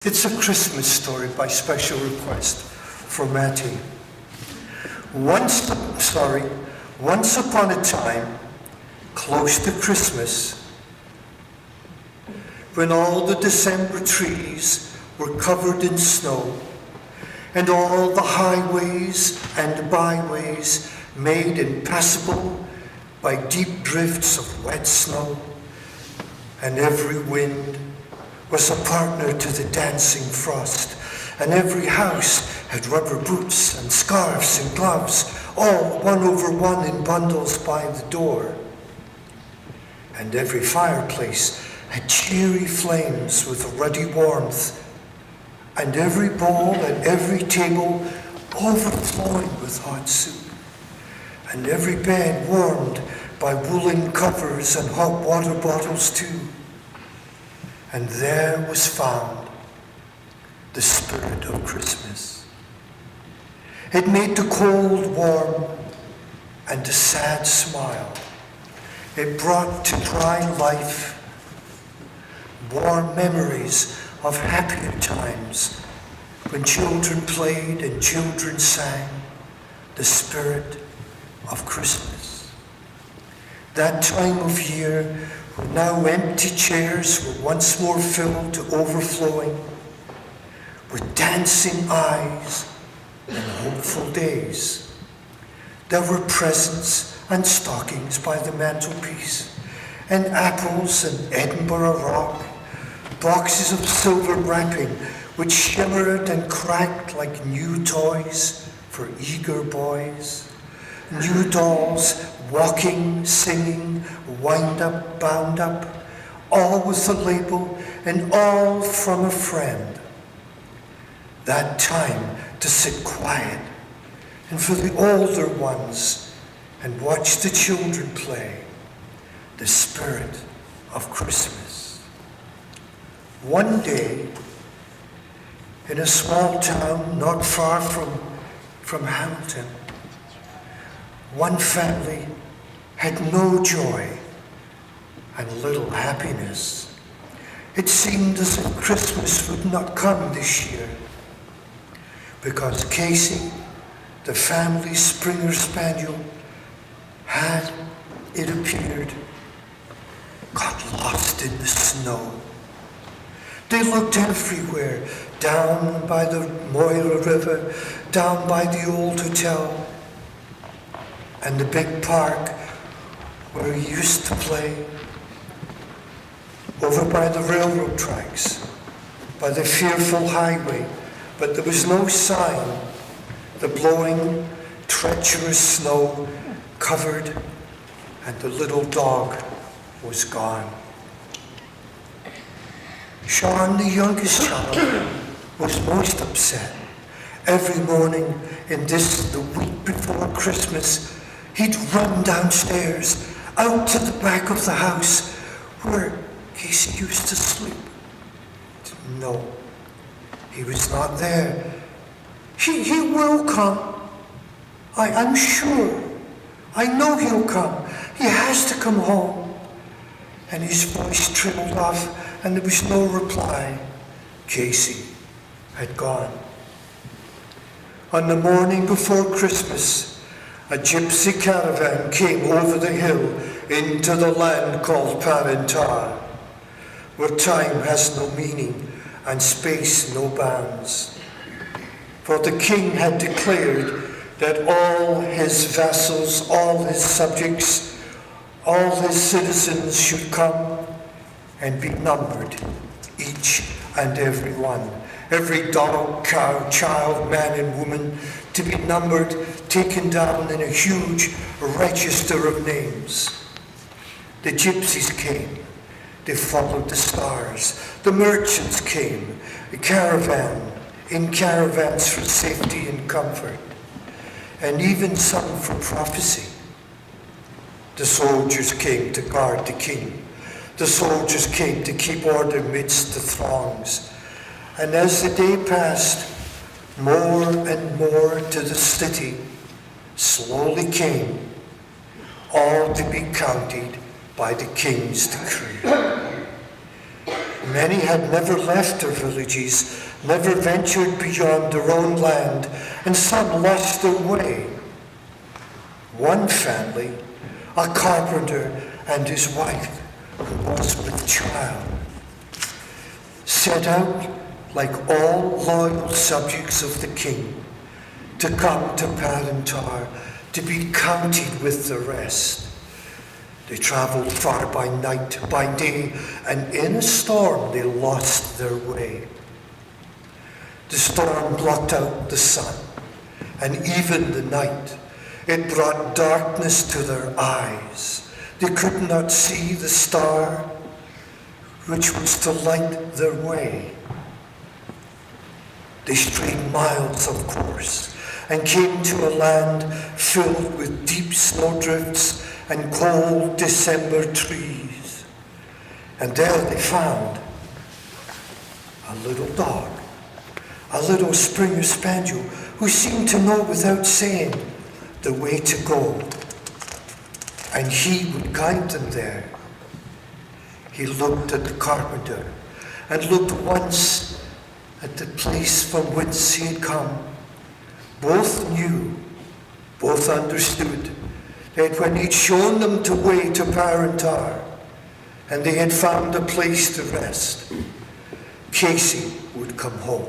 It's a Christmas story by special request from Matty. Once upon a time, close to Christmas, when all the December trees were covered in snow, and all the highways and byways made impassable by deep drifts of wet snow, and every wind was a partner to the dancing frost, and every house had rubber boots and scarves and gloves, all one over one in bundles by the door. And every fireplace had cheery flames with a ruddy warmth, and every bowl and every table overflowing with hot soup, and every bed warmed by woolen covers and hot water bottles too. And there was found the spirit of Christmas. It made the cold warm and the sad smile. It brought to dry life warm memories of happier times when children played and children sang the spirit of Christmas. That time of year when now empty chairs were once more filled to overflowing with dancing eyes and hopeful days. There were presents and stockings by the mantelpiece, and apples and Edinburgh rock, boxes of silver wrapping which shimmered and cracked like new toys for eager boys, new dolls walking, singing, wind up, bound up, all with a label and all from a friend. That time to sit quiet and for the older ones and watch the children play the spirit of Christmas. One day, in a small town not far from Hamilton, one family had no joy and little happiness. It seemed as if Christmas would not come this year because Casey, the family's Springer Spaniel, had, it appeared, got lost in the snow. They looked everywhere, down by the Moira River, down by the old hotel, and the big park where he used to play, over by the railroad tracks, by the fearful highway, but there was no sign. The blowing, treacherous snow covered, and the little dog was gone. Sean, the youngest child, was most upset. Every morning the week before Christmas, he'd run downstairs, out to the back of the house where Casey used to sleep. No, he was not there. He will come. I'm sure. I know he'll come. He has to come home. And his voice trailed off, and there was no reply. Casey had gone. On the morning before Christmas, a gypsy caravan came over the hill into the land called Parentar, where time has no meaning and space no bounds. For the king had declared that all his vassals, all his subjects, all his citizens should come and be numbered, each and every one, every dog, cow, child, man and woman, to be numbered, taken down in a huge register of names. The gypsies came. They followed the stars. The merchants came, in caravans for safety and comfort, and even some for prophecy. The soldiers came to guard the king. The soldiers came to keep order amidst the throngs. And as the day passed, more and more to the city slowly came, all to be counted by the king's decree. Many had never left their villages, never ventured beyond their own land, and some lost their way. One family, a carpenter and his wife, who was with child, set out, like all loyal subjects of the king, to come to Palantar, to be counted with the rest. They travelled far by night, by day, and in a storm they lost their way. The storm blocked out the sun, and even the night. It brought darkness to their eyes. They could not see the star, which was to light their way. They strayed miles, of course, and came to a land filled with deep snowdrifts and cold December trees. And there they found a little dog, a little Springer Spaniel, who seemed to know without saying the way to go. And he would guide them there. He looked at the carpenter and looked once at the place from whence he had come. Both knew, both understood, that when he'd shown them the way to Palantar, and they had found a place to rest, Casey would come home.